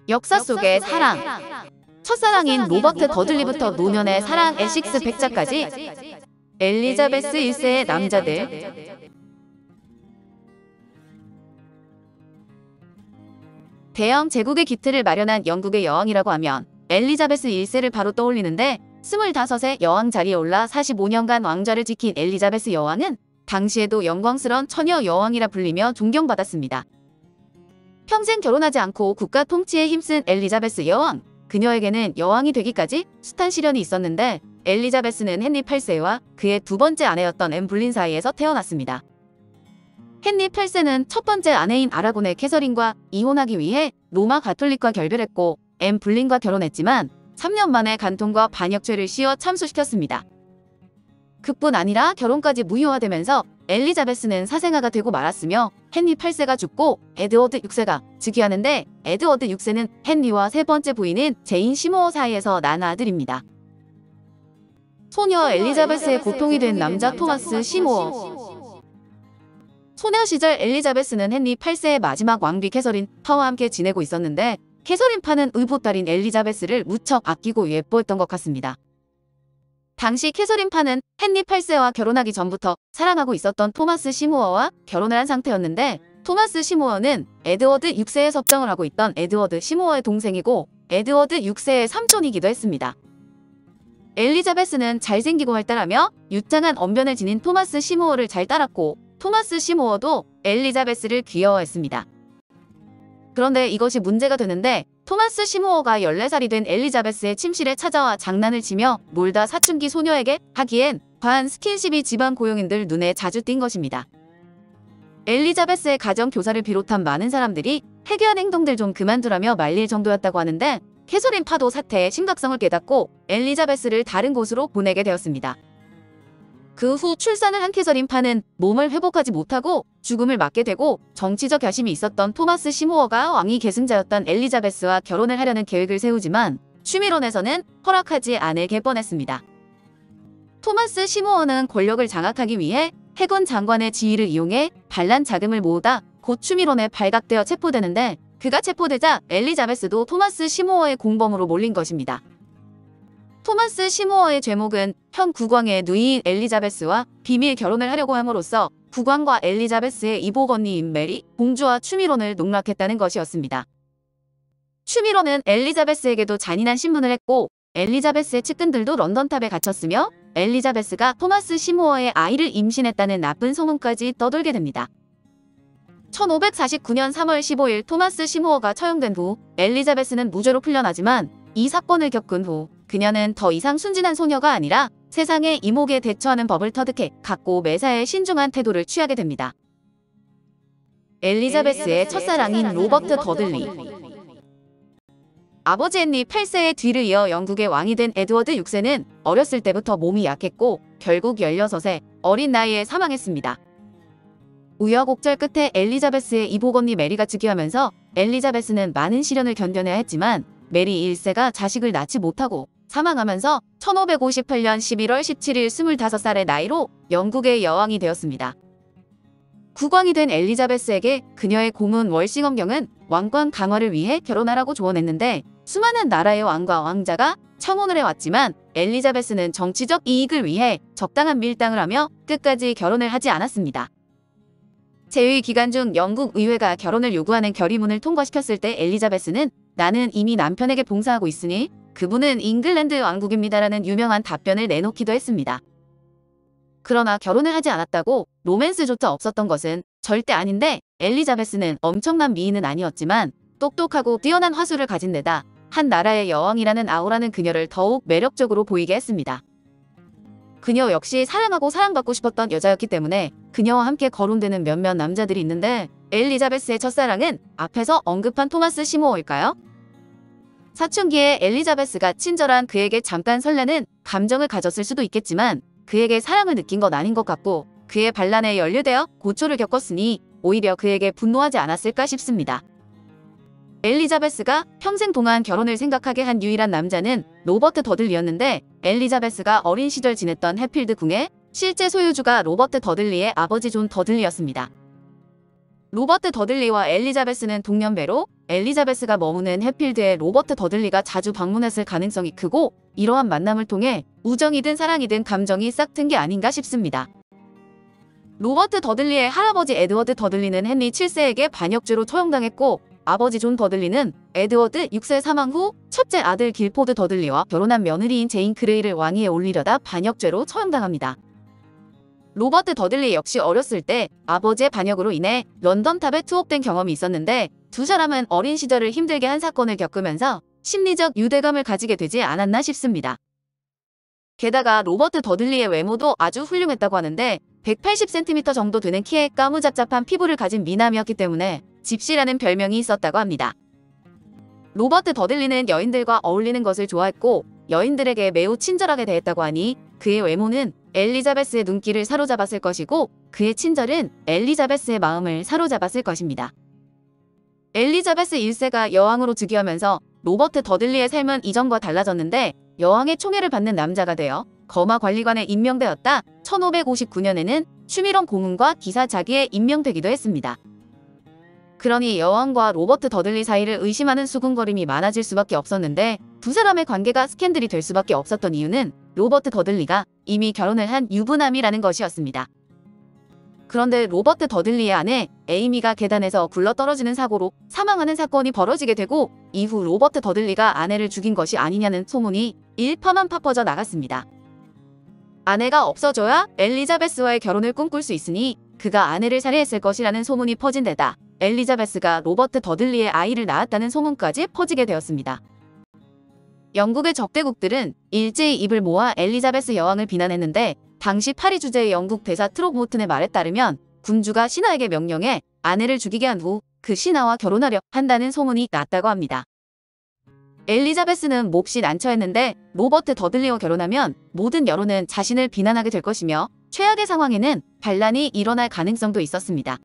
역사 속의 사랑. 첫사랑인 로버트 더들리부터 노년의 사랑 에식스 백자까지 엘리자베스 1세의 남자들. 대영 제국의 기틀을 마련한 영국의 여왕이라고 하면 엘리자베스 1세를 바로 떠올리는데, 25세 여왕 자리에 올라 45년간 왕좌를 지킨 엘리자베스 여왕은 당시에도 영광스러운 처녀 여왕이라 불리며 존경받았습니다. 평생 결혼하지 않고 국가 통치에 힘쓴 엘리자베스 여왕. 그녀에게는 여왕이 되기까지 숱한 시련이 있었는데, 엘리자베스는 헨리 8세와 그의 두 번째 아내였던 앤 불린 사이에서 태어났습니다. 헨리 8세는 첫 번째 아내인 아라곤의 캐서린과 이혼하기 위해 로마 가톨릭과 결별했고, 앤 불린과 결혼했지만 3년 만에 간통과 반역죄를 씌워 참수시켰습니다. 그뿐 아니라 결혼까지 무효화되면서 엘리자베스는 사생아가 되고 말았으며, 헨리 8세가 죽고 에드워드 6세가 즉위하는데, 에드워드 6세는 헨리와 세 번째 부인인 제인 시모어 사이에서 난 아들입니다. 소녀 엘리자베스의 고통이 된 남자 토마스 시모어. 소녀 시절 엘리자베스는 헨리 8세의 마지막 왕비 캐서린 파와 함께 지내고 있었는데, 캐서린 파는 의붓딸인 엘리자베스를 무척 아끼고 예뻐했던 것 같습니다. 당시 캐서린 파는 헨리 8세와 결혼하기 전부터 사랑하고 있었던 토마스 시모어와 결혼을 한 상태였는데, 토마스 시모어는 에드워드 6세에 섭정을 하고 있던 에드워드 시모어의 동생이고 에드워드 6세의 삼촌이기도 했습니다. 엘리자베스는 잘생기고 활달하며 유창한 언변을 지닌 토마스 시모어를 잘 따랐고, 토마스 시모어도 엘리자베스를 귀여워했습니다. 그런데 이것이 문제가 되는데, 토마스 시모어가 14살이 된 엘리자베스의 침실에 찾아와 장난을 치며 놀다 사춘기 소녀에게 하기엔 과한 스킨십이 집안 고용인들 눈에 자주 띈 것입니다. 엘리자베스의 가정 교사를 비롯한 많은 사람들이 해괴한 행동들 좀 그만두라며 말릴 정도였다고 하는데, 캐서린 파도 사태의 심각성을 깨닫고 엘리자베스를 다른 곳으로 보내게 되었습니다. 그 후 출산을 한 캐서린 파는 몸을 회복하지 못하고 죽음을 맞게 되고, 정치적 야심이 있었던 토마스 시모어가 왕위 계승자였던 엘리자베스와 결혼을 하려는 계획을 세우지만 취미론에서는 허락하지 않을 뻔했습니다. 토마스 시모어는 권력을 장악하기 위해 해군 장관의 지위를 이용해 반란 자금을 모으다 곧 취미론에 발각되어 체포되는데, 그가 체포되자 엘리자베스도 토마스 시모어의 공범으로 몰린 것입니다. 토마스 시모어의 죄목은 현 국왕의 누이인 엘리자베스와 비밀 결혼을 하려고 함으로써 국왕과 엘리자베스의 이복 언니인 메리 공주와 취미론을 농락했다는 것이었습니다. 취미론은 엘리자베스에게도 잔인한 신문을 했고, 엘리자베스의 측근들도 런던탑에 갇혔으며, 엘리자베스가 토마스 시모어의 아이를 임신했다는 나쁜 소문까지 떠돌게 됩니다. 1549년 3월 15일 토마스 시모어가 처형된 후 엘리자베스는 무죄로 풀려나지만, 이 사건을 겪은 후 그녀는 더 이상 순진한 소녀가 아니라 세상의 이목에 대처하는 법을 터득해 갖고 매사에 신중한 태도를 취하게 됩니다. 엘리자베스의 첫사랑인 로버트 더들리. 아버지 헨리 8세의 뒤를 이어 영국의 왕이 된 에드워드 6세는 어렸을 때부터 몸이 약했고 결국 16세 어린 나이에 사망했습니다. 우여곡절 끝에 엘리자베스의 이복 언니 메리가 즉위하면서 엘리자베스는 많은 시련을 견뎌내야 했지만, 메리 1세가 자식을 낳지 못하고 사망하면서 1558년 11월 17일 25살의 나이로 영국의 여왕이 되었습니다. 국왕이 된 엘리자베스에게 그녀의 고문 월싱엄경은 왕권 강화를 위해 결혼하라고 조언했는데, 수많은 나라의 왕과 왕자가 청혼을 해왔지만 엘리자베스는 정치적 이익을 위해 적당한 밀당을 하며 끝까지 결혼을 하지 않았습니다. 재위 기간 중 영국 의회가 결혼을 요구하는 결의문을 통과시켰을 때 엘리자베스는 "나는 이미 남편에게 봉사하고 있으니 그분은 잉글랜드 왕국입니다라는 유명한 답변을 내놓기도 했습니다. 그러나 결혼을 하지 않았다고 로맨스조차 없었던 것은 절대 아닌데, 엘리자베스는 엄청난 미인은 아니었지만 똑똑하고 뛰어난 화술을 가진 데다 한 나라의 여왕이라는 아우라는 그녀를 더욱 매력적으로 보이게 했습니다. 그녀 역시 사랑하고 사랑받고 싶었던 여자였기 때문에 그녀와 함께 거론되는 몇몇 남자들이 있는데, 엘리자베스의 첫사랑은 앞에서 언급한 토마스 시모어일까요? 사춘기에 엘리자베스가 친절한 그에게 잠깐 설레는 감정을 가졌을 수도 있겠지만, 그에게 사랑을 느낀 건 아닌 것 같고, 그의 반란에 연루되어 고초를 겪었으니 오히려 그에게 분노하지 않았을까 싶습니다. 엘리자베스가 평생 동안 결혼을 생각하게 한 유일한 남자는 로버트 더들리였는데, 엘리자베스가 어린 시절 지냈던 해필드 궁의 실제 소유주가 로버트 더들리의 아버지 존 더들리였습니다. 로버트 더들리와 엘리자베스는 동년배로 엘리자베스가 머무는 해필드에 로버트 더들리가 자주 방문했을 가능성이 크고, 이러한 만남을 통해 우정이든 사랑이든 감정이 싹튼 게 아닌가 싶습니다. 로버트 더들리의 할아버지 에드워드 더들리는 헨리 7세에게 반역죄로 처형당했고, 아버지 존 더들리는 에드워드 6세 사망 후 첫째 아들 길포드 더들리와 결혼한 며느리인 제인 그레이를 왕위에 올리려다 반역죄로 처형당합니다. 로버트 더들리 역시 어렸을 때 아버지의 반역으로 인해 런던탑에 투옥된 경험이 있었는데, 두 사람은 어린 시절을 힘들게 한 사건을 겪으면서 심리적 유대감을 가지게 되지 않았나 싶습니다. 게다가 로버트 더들리의 외모도 아주 훌륭했다고 하는데, 180cm 정도 되는 키에 까무잡잡한 피부를 가진 미남이었기 때문에 집시라는 별명이 있었다고 합니다. 로버트 더들리는 여인들과 어울리는 것을 좋아했고, 여인들에게 매우 친절하게 대했다고 하니 그의 외모는 엘리자베스의 눈길을 사로잡았을 것이고, 그의 친절은 엘리자베스의 마음을 사로잡았을 것입니다. 엘리자베스 1세가 여왕으로 즉위하면서 로버트 더들리의 삶은 이전과 달라졌는데, 여왕의 총애를 받는 남자가 되어 거마 관리관에 임명되었다. 1559년에는 슈미런 고문과 기사 자기에 임명되기도 했습니다. 그러니 여왕과 로버트 더들리 사이를 의심하는 수군거림이 많아질 수밖에 없었는데, 두 사람의 관계가 스캔들이 될 수밖에 없었던 이유는 로버트 더들리가 이미 결혼을 한 유부남이라는 것이었습니다. 그런데 로버트 더들리의 아내 에이미가 계단에서 굴러떨어지는 사고로 사망하는 사건이 벌어지게 되고, 이후 로버트 더들리가 아내를 죽인 것이 아니냐는 소문이 일파만파 퍼져 나갔습니다. 아내가 없어져야 엘리자베스와의 결혼을 꿈꿀 수 있으니 그가 아내를 살해했을 것이라는 소문이 퍼진 데다 엘리자베스가 로버트 더들리의 아이를 낳았다는 소문까지 퍼지게 되었습니다. 영국의 적대국들은 일제히 입을 모아 엘리자베스 여왕을 비난했는데, 당시 파리 주재의 영국 대사 트록모튼의 말에 따르면 군주가 신하에게 명령해 아내를 죽이게 한 후 그 신하와 결혼하려 한다는 소문이 났다고 합니다. 엘리자베스는 몹시 난처했는데, 로버트 더들리와 결혼하면 모든 여론은 자신을 비난하게 될 것이며 최악의 상황에는 반란이 일어날 가능성도 있었습니다.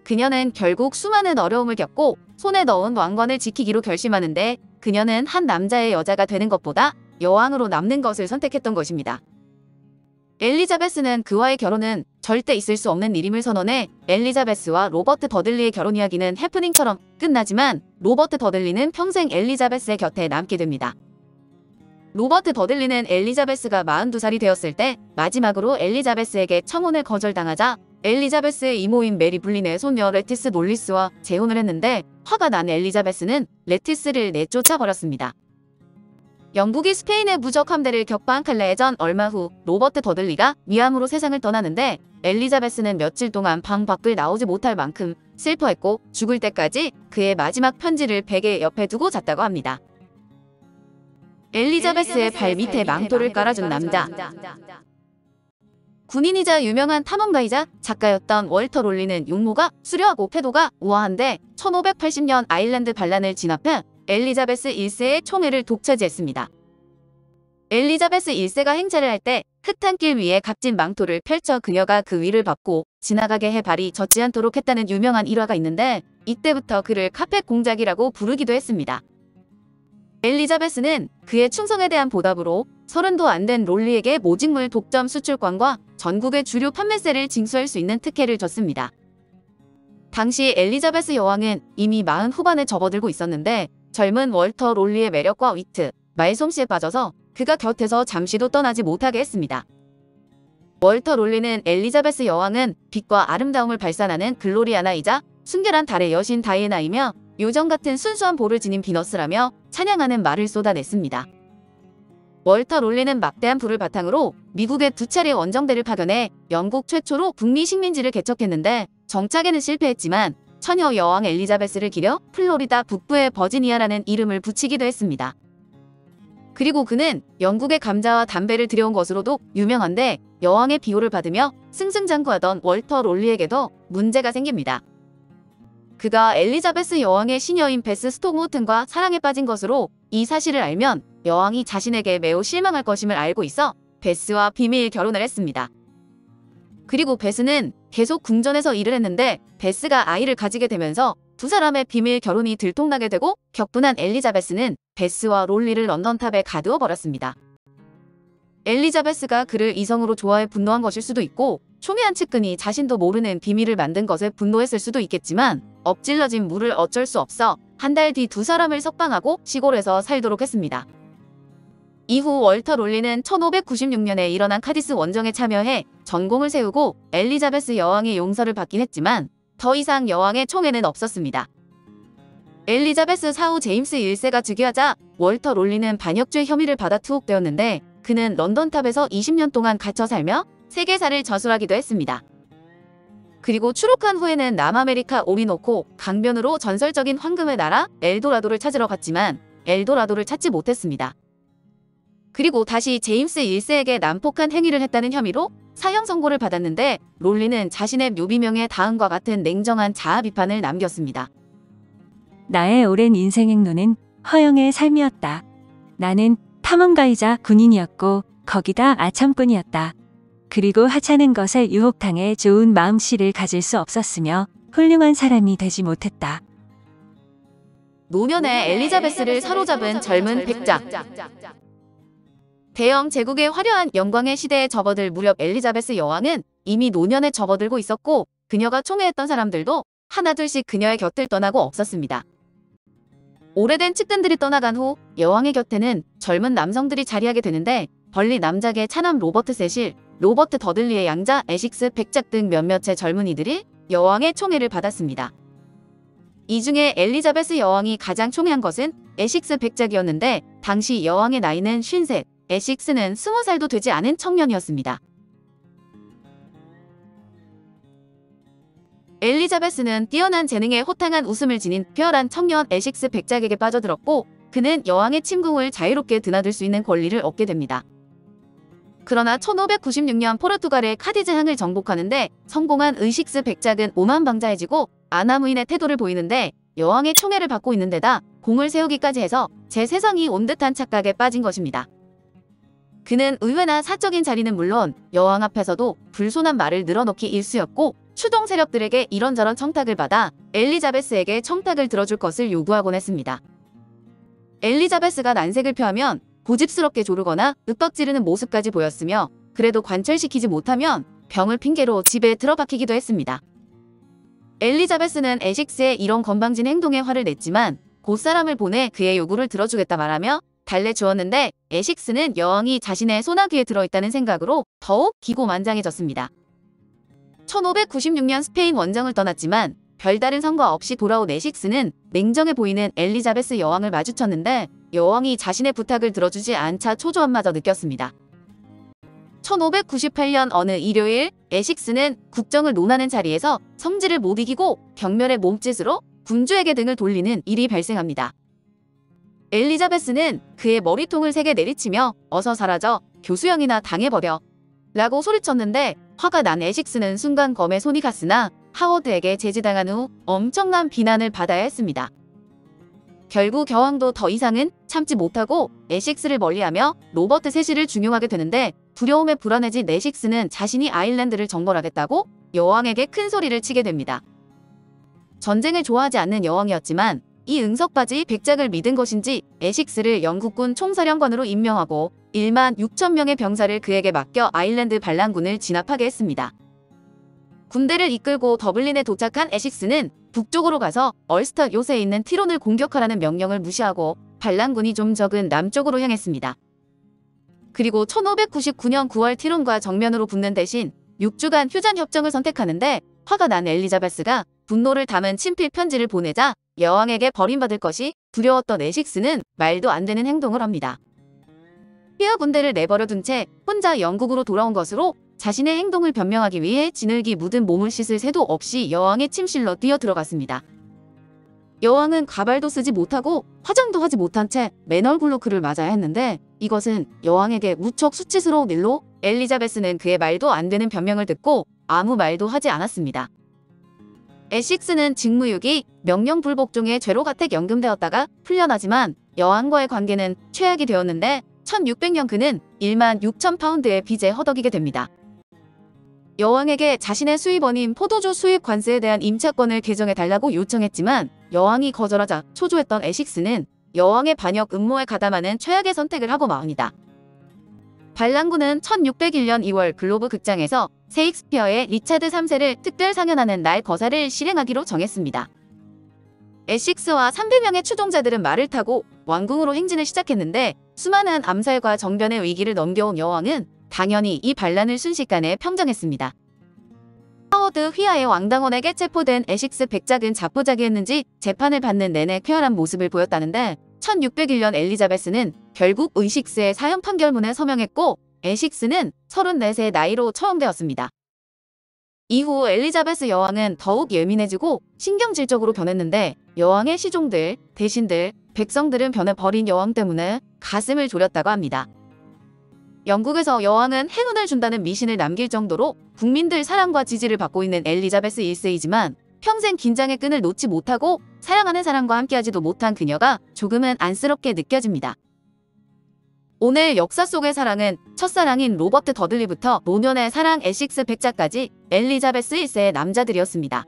그녀는 결국 수많은 어려움을 겪고 손에 넣은 왕관을 지키기로 결심하는데, 그녀는 한 남자의 여자가 되는 것보다 여왕으로 남는 것을 선택했던 것입니다. 엘리자베스는 그와의 결혼은 절대 있을 수 없는 일임을 선언해 엘리자베스와 로버트 더들리의 결혼 이야기는 해프닝처럼 끝나지만, 로버트 더들리는 평생 엘리자베스의 곁에 남게 됩니다. 로버트 더들리는 엘리자베스가 42살이 되었을 때 마지막으로 엘리자베스에게 청혼을 거절당하자 엘리자베스의 이모인 메리 블린의 손녀 레티스 놀리스와 재혼을 했는데, 화가 난 엘리자베스는 레티스를 내쫓아 버렸습니다. 영국이 스페인의 무적 함대를 격파한 칼레전 얼마 후 로버트 더들리가 위암으로 세상을 떠나는데, 엘리자베스는 며칠 동안 방 밖을 나오지 못할 만큼 슬퍼했고, 죽을 때까지 그의 마지막 편지를 베개 옆에 두고 잤다고 합니다. 엘리자베스의 발 밑에 망토를 깔아준 남자. 군인이자 유명한 탐험가이자 작가였던 월터 롤리는 용모가 수려하고 패도가 우아한데, 1580년 아일랜드 반란을 진압해 엘리자베스 1세의 총애를 독차지했습니다. 엘리자베스 1세가 행차를 할 때 흙탕 길 위에 값진 망토를 펼쳐 그녀가 그 위를 밟고 지나가게 해 발이 젖지 않도록 했다는 유명한 일화가 있는데, 이때부터 그를 카펫 공작이라고 부르기도 했습니다. 엘리자베스는 그의 충성에 대한 보답으로 30도 안 된 롤리에게 모직물 독점 수출권과 전국의 주류 판매세를 징수할 수 있는 특혜를 줬습니다. 당시 엘리자베스 여왕은 이미 40 후반에 접어들고 있었는데, 젊은 월터 롤리의 매력과 위트, 말솜씨에 빠져서 그가 곁에서 잠시도 떠나지 못하게 했습니다. 월터 롤리는 엘리자베스 여왕은 빛과 아름다움을 발산하는 글로리아나이자 순결한 달의 여신 다이애나이며 요정 같은 순수한 볼을 지닌 비너스라며 찬양하는 말을 쏟아냈습니다. 월터 롤리는 막대한 부를 바탕으로 미국의 2차례 원정대를 파견해 영국 최초로 북미 식민지를 개척했는데, 정착에는 실패했지만 처녀 여왕 엘리자베스를 기려 플로리다 북부의 버지니아라는 이름을 붙이기도 했습니다. 그리고 그는 영국의 감자와 담배를 들여온 것으로도 유명한데, 여왕의 비호를 받으며 승승장구하던 월터 롤리에게도 문제가 생깁니다. 그가 엘리자베스 여왕의 시녀인 베스 스톡모튼과 사랑에 빠진 것으로 이 사실을 알면 여왕이 자신에게 매우 실망할 것임을 알고 있어 베스와 비밀 결혼을 했습니다. 그리고 베스는 계속 궁전에서 일을 했는데, 베스가 아이를 가지게 되면서 두 사람의 비밀 결혼이 들통나게 되고, 격분한 엘리자베스는 베스와 롤리를 런던탑에 가두어 버렸습니다. 엘리자베스가 그를 이성으로 좋아해 분노한 것일 수도 있고 총애한 측근이 자신도 모르는 비밀을 만든 것에 분노했을 수도 있겠지만 엎질러진 물을 어쩔 수 없어 한 달 뒤 두 사람을 석방하고 시골에서 살도록 했습니다. 이후 월터 롤리는 1596년에 일어난 카디스 원정에 참여해 전공을 세우고 엘리자베스 여왕의 용서를 받긴 했지만 더 이상 여왕의 총애는 없었습니다. 엘리자베스 사후 제임스 1세가 즉위하자 월터 롤리는 반역죄 혐의를 받아 투옥되었는데 그는 런던탑에서 20년 동안 갇혀 살며 세계사를 저술하기도 했습니다. 그리고 추록한 후에는 남아메리카 오리노코 강변으로 전설적인 황금의 나라 엘도라도를 찾으러 갔지만 엘도라도를 찾지 못했습니다. 그리고 다시 제임스 1세에게 난폭한 행위를 했다는 혐의로 사형 선고를 받았는데 롤리는 자신의 묘비명에 다음과 같은 냉정한 자아 비판을 남겼습니다. 나의 오랜 인생 행로는 허영의 삶이었다. 나는 탐험가이자 군인이었고 거기다 아참꾼이었다. 그리고 하찮은 것에 유혹당해 좋은 마음씨를 가질 수 없었으며 훌륭한 사람이 되지 못했다. 노년의 엘리자베스를 사로잡은 젊은 백작. 대영 제국의 화려한 영광의 시대에 접어들 무렵 엘리자베스 여왕은 이미 노년에 접어들고 있었고 그녀가 총애했던 사람들도 하나둘씩 그녀의 곁을 떠나고 없었습니다. 오래된 측근들이 떠나간 후 여왕의 곁에는 젊은 남성들이 자리하게 되는데 벌리 남작의 차남 로버트 세실, 로버트 더들리의 양자 에식스 백작 등 몇몇의 젊은이들이 여왕의 총애를 받았습니다. 이 중에 엘리자베스 여왕이 가장 총애한 것은 에식스 백작이었는데 당시 여왕의 나이는 53, 에식스는 20살도 되지 않은 청년이었습니다. 엘리자베스는 뛰어난 재능에 호탕한 웃음을 지닌 퓨어한 청년 에식스 백작에게 빠져들었고 그는 여왕의 침궁을 자유롭게 드나들 수 있는 권리를 얻게 됩니다. 그러나 1596년 포르투갈의 카디즈항을 정복하는데 성공한 의식스 백작은 오만방자해지고 아나무인의 태도를 보이는데 여왕의 총애를 받고 있는 데다 공을 세우기까지 해서 제 세상이 온 듯한 착각에 빠진 것입니다. 그는 의외나 사적인 자리는 물론 여왕 앞에서도 불손한 말을 늘어놓기 일쑤였고 추종 세력들에게 이런저런 청탁을 받아 엘리자베스에게 청탁을 들어줄 것을 요구하곤 했습니다. 엘리자베스가 난색을 표하면 고집스럽게 조르거나 윽박지르는 모습까지 보였으며 그래도 관철시키지 못하면 병을 핑계로 집에 들어박히기도 했습니다. 엘리자베스는 에식스의 이런 건방진 행동에 화를 냈지만 곧사람을 보내 그의 요구를 들어주겠다 말하며 달래주었는데 에식스는 여왕이 자신의 소나귀에 들어있다는 생각으로 더욱 기고만장해졌습니다. 1596년 스페인 원정을 떠났지만 별다른 성과 없이 돌아온 에식스는 냉정해 보이는 엘리자베스 여왕을 마주쳤는데 여왕이 자신의 부탁을 들어주지 않자 초조함마저 느꼈습니다. 1598년 어느 일요일 에식스는 국정을 논하는 자리에서 성질을 못 이기고 경멸의 몸짓으로 군주에게 등을 돌리는 일이 발생합니다. 엘리자베스는 그의 머리통을 세게 내리치며 어서 사라져 교수형이나 당해버려 라고 소리쳤는데 화가 난 에식스는 순간 검에 손이 갔으나 하워드에게 제지당한 후 엄청난 비난을 받아야 했습니다. 결국 여왕도 더 이상은 참지 못하고 에식스를 멀리하며 로버트 세실을 중용하게 되는데 두려움에 불안해진 에식스는 자신이 아일랜드를 정벌하겠다고 여왕에게 큰 소리를 치게 됩니다. 전쟁을 좋아하지 않는 여왕이었지만 이 응석바지 백작을 믿은 것인지 에식스를 영국군 총사령관으로 임명하고 1만 6천 명의 병사를 그에게 맡겨 아일랜드 반란군을 진압하게 했습니다. 군대를 이끌고 더블린에 도착한 에식스는 북쪽으로 가서 얼스터 요새에 있는 티론을 공격하라는 명령을 무시하고 반란군이 좀 적은 남쪽으로 향했습니다. 그리고 1599년 9월 티론과 정면으로 붙는 대신 6주간 휴전 협정을 선택하는데 화가 난 엘리자베스가 분노를 담은 친필 편지를 보내자 여왕에게 버림받을 것이 두려웠던 에식스는 말도 안 되는 행동을 합니다. 휘하 군대를 내버려 둔 채 혼자 영국으로 돌아온 것으로 자신의 행동을 변명하기 위해 진흙이 묻은 몸을 씻을 새도 없이 여왕의 침실로 뛰어들어갔습니다. 여왕은 가발도 쓰지 못하고 화장도 하지 못한 채 맨 얼굴로 그를 맞아야 했는데 이것은 여왕에게 무척 수치스러운 일로 엘리자베스는 그의 말도 안 되는 변명을 듣고 아무 말도 하지 않았습니다. 에식스는 직무유기, 명령불복종의 죄로 가택 연금되었다가 풀려나지만 여왕과의 관계는 최악이 되었는데 1600년 그는 1만 6천 파운드의 빚에 허덕이게 됩니다. 여왕에게 자신의 수입원인 포도주 수입 관세에 대한 임차권을 개정해달라고 요청했지만 여왕이 거절하자 초조했던 에식스는 여왕의 반역 음모에 가담하는 최악의 선택을 하고 맙니다. 반란군은 1601년 2월 글로브 극장에서 셰익스피어의 리차드 3세를 특별 상연하는 날 거사를 실행하기로 정했습니다. 에식스와 300명의 추종자들은 말을 타고 왕궁으로 행진을 시작했는데 수많은 암살과 정변의 위기를 넘겨온 여왕은 당연히 이 반란을 순식간에 평정했습니다. 하워드 휘하의 왕당원에게 체포된 에식스 백작은 자포자기했는지 재판을 받는 내내 쾌활한 모습을 보였다는데 1601년 엘리자베스는 결국 의식스의 사형 판결문에 서명했고 에식스는 34세의 나이로 처형되었습니다. 이후 엘리자베스 여왕은 더욱 예민해지고 신경질적으로 변했는데 여왕의 시종들, 대신들, 백성들은 변해버린 여왕 때문에 가슴을 졸였다고 합니다. 영국에서 여왕은 행운을 준다는 미신을 남길 정도로 국민들 사랑과 지지를 받고 있는 엘리자베스 1세이지만 평생 긴장의 끈을 놓지 못하고 사랑하는 사람과 함께하지도 못한 그녀가 조금은 안쓰럽게 느껴집니다. 오늘 역사 속의 사랑은 첫사랑인 로버트 더들리부터 노년의 사랑 에식스 백작까지 엘리자베스 1세의 남자들이었습니다.